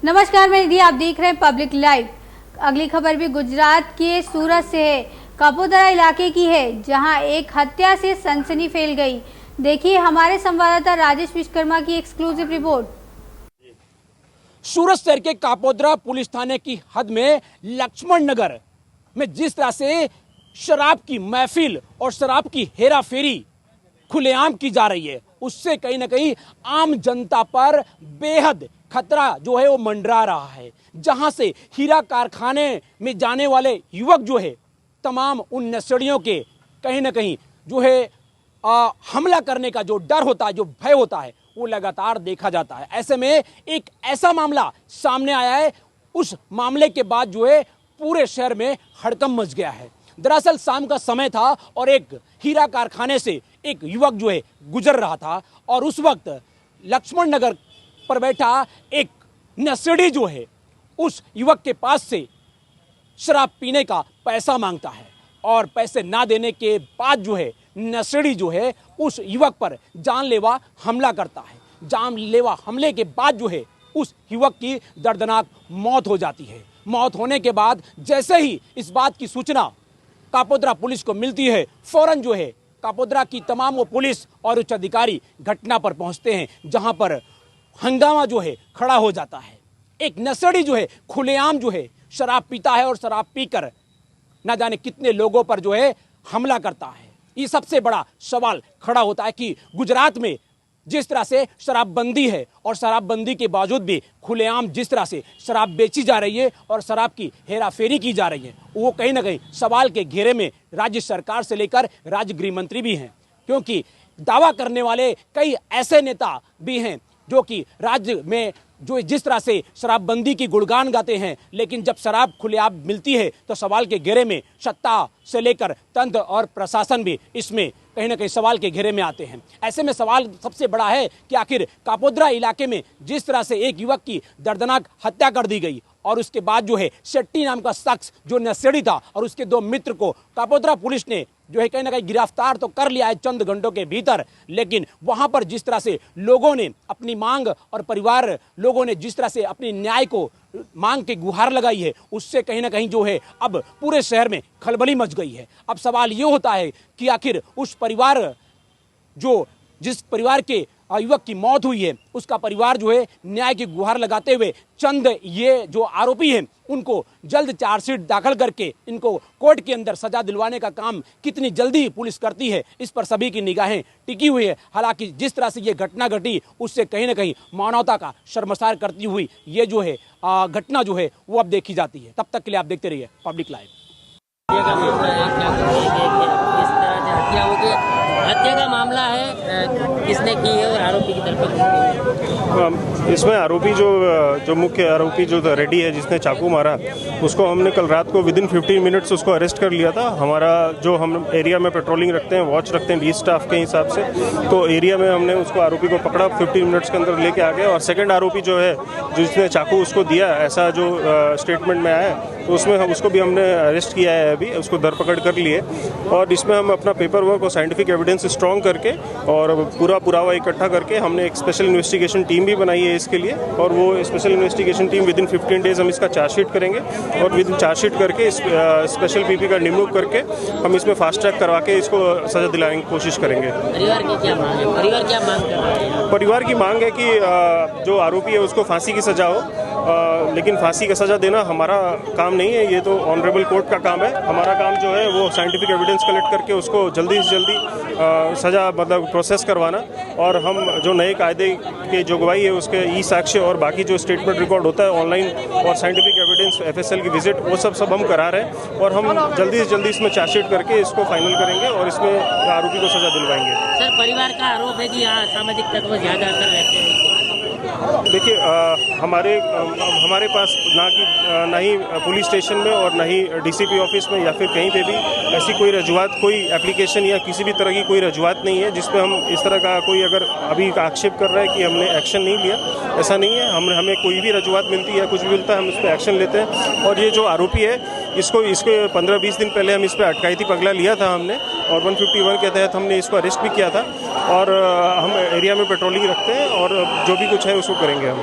नमस्कार, मैं निधि, आप देख रहे हैं पब्लिक लाइव। अगली खबर भी गुजरात के सूरत से है। कापोद्रा इलाके की है, जहां एक हत्या से सनसनी फैल गई। देखिए हमारे संवाददाता राजेश विश्वकर्मा की एक्सक्लूसिव रिपोर्ट। सूरत शहर के कापोद्रा पुलिस थाने की हद में लक्ष्मण नगर में जिस तरह से शराब की महफिल और शराब की हेरा फेरी खुलेआम की जा रही है, उससे कहीं ना कहीं आम जनता पर बेहद खतरा जो है वो मंडरा रहा है। जहां से हीरा कारखाने में जाने वाले युवक जो है, तमाम उन नशेड़ियों के कहीं ना कहीं जो है हमला करने का जो डर होता है, जो भय होता है, वो लगातार देखा जाता है। ऐसे में एक ऐसा मामला सामने आया है, उस मामले के बाद जो है पूरे शहर में हड़कंप मच गया है। दरअसल शाम का समय था और एक हीरा कारखाने से एक युवक जो है गुजर रहा था और उस वक्त लक्ष्मण नगर पर बैठा एक नशेड़ी जो है उस युवक के पास से शराब पीने का पैसा मांगता है और पैसे ना देने के बाद जो है नशेड़ी जो है उस युवक पर जानलेवा हमला करता है। जानलेवा हमले के बाद जो है उस युवक की दर्दनाक मौत हो जाती है। मौत होने के बाद जैसे ही इस बात की सूचना कापोद्रा पुलिस को मिलती है, फौरन जो है कापोद्रा की तमाम वो पुलिस और उच्च अधिकारी घटना पर पहुंचते हैं, जहां पर हंगामा जो है खड़ा हो जाता है। एक नशेड़ी जो है खुलेआम जो है शराब पीता है और शराब पीकर ना जाने कितने लोगों पर जो है हमला करता है। ये सबसे बड़ा सवाल खड़ा होता है कि गुजरात में जिस तरह से शराबबंदी है और शराबबंदी के बावजूद भी खुलेआम जिस तरह से शराब बेची जा रही है और शराब की हेराफेरी की जा रही है, वो कहीं ना कहीं सवाल के घेरे में राज्य सरकार से लेकर राज्य गृह मंत्री भी हैं। क्योंकि दावा करने वाले कई ऐसे नेता भी हैं जो कि राज्य में जो जिस तरह से शराबबंदी की गुणगान गाते हैं, लेकिन जब शराब खुलेआम मिलती है तो सवाल के घेरे में सत्ता से लेकर तंत्र और प्रशासन भी इसमें कहीं ना कहीं सवाल के घेरे में आते हैं। ऐसे में सवाल सबसे बड़ा है कि आखिर कापोद्रा इलाके में जिस तरह से एक युवक की दर्दनाक हत्या कर दी गई और उसके बाद जो है शेट्टी नाम का शख्स जो नशेड़ी था और उसके दो मित्र को कापोद्रा पुलिस ने जो है कहीं ना कहीं गिरफ्तार तो कर लिया है चंद घंटों के भीतर, लेकिन वहां पर जिस तरह से लोगों ने अपनी मांग और परिवार लोगों ने जिस तरह से अपनी न्याय को मांग के गुहार लगाई है, उससे कहीं ना कहीं जो है अब पूरे शहर में खलबली मच गई है। अब सवाल ये होता है कि आखिर उस परिवार जो जिस परिवार के युवक की मौत हुई है, उसका परिवार जो है न्याय की गुहार लगाते हुए चंद ये जो आरोपी हैं उनको जल्द चार्जशीट दाखिल करके इनको कोर्ट के अंदर सजा दिलवाने का काम कितनी जल्दी पुलिस करती है, इस पर सभी की निगाहें टिकी हुई है। हालांकि जिस तरह से ये घटना घटी उससे कहीं ना कहीं मानवता का शर्मसार करती हुई ये जो है घटना जो है वो अब देखी जाती है। तब तक के लिए आप देखते रहिए पब्लिक लाइव। हत्या का मामला है, किसने की है और आरोपी की तरफ? इसमें आरोपी जो मुख्य आरोपी जो रेड्डी है जिसने चाकू मारा, उसको हमने कल रात को विदिन 15 मिनट्स उसको अरेस्ट कर लिया था। हमारा जो हम एरिया में पेट्रोलिंग रखते हैं, वॉच रखते हैं डी स्टाफ के हिसाब से, तो एरिया में हमने उसको आरोपी को पकड़ा, 15 मिनट्स के अंदर लेके आ गए। और सेकंड आरोपी जो है जिसने चाकू उसको दिया, ऐसा जो स्टेटमेंट में आया है, तो उसमें उसको भी हमने अरेस्ट किया है, अभी उसको धरपकड़ कर लिए। और इसमें हम अपना पेपर वर्क और साइंटिफिक एविडेंस स्ट्रॉन्ग करके और पूरा पुरावा इकट्ठा करके हमने एक स्पेशल इन्वेस्टिगेशन टीम भी बनाई है इसके लिए। और वो special investigation team within 15 days हम इसका चार्जशीट करेंगे और विदिन चार्जशीट करके स्पेशल पीपी का नियुक्त करके हम इसमें फास्ट ट्रैक करवा के इसको सजा दिलाने की कोशिश करेंगे। परिवार की क्या मांग है? परिवार क्या मांग कर रहा है? परिवार की मांग है कि जो आरोपी है उसको फांसी की सजा हो, लेकिन फांसी का सजा देना हमारा काम नहीं है, ये तो ऑनरेबल कोर्ट का काम है। हमारा काम जो है वो साइंटिफिक एविडेंस कलेक्ट करके उसको जल्दी से जल्दी सजा मतलब प्रोसेस करवाना। और हम जो नए कायदे के जो गवाही है उसके ई साक्ष्य और बाकी जो स्टेटमेंट रिकॉर्ड होता है ऑनलाइन और साइंटिफिक एविडेंस FSL की विजिट, वो सब हम करा रहे हैं। और हम जल्दी से जल्दी इसमें चार्जशीट करके इसको फाइनल करेंगे और इसमें आरोपी को सजा दिलवाएंगे। सर, परिवार का आरोप है कि यहाँ सामाजिक तत्व ज़्यादातर रहते हैं। देखिए, हमारे पास ना ही पुलिस स्टेशन में और ना ही DCP ऑफिस में या फिर कहीं पे भी ऐसी कोई रजुआत, कोई एप्लीकेशन या किसी भी तरह की कोई रजुआत नहीं है जिस पे हम इस तरह का कोई अगर अभी आक्षेप कर रहा है कि हमने एक्शन नहीं लिया, ऐसा नहीं है। हमें कोई भी रजुआत मिलती है या कुछ भी मिलता है हम इस पर एक्शन लेते हैं। और ये जो आरोपी है इसको 15-20 दिन पहले हम इस पर अटकायती पगला लिया था हमने, और 151 के तहत हमने इसको अरेस्ट भी किया था। और हम एरिया में पेट्रोलिंग रखते हैं और जो भी कुछ है उसको करेंगे हम।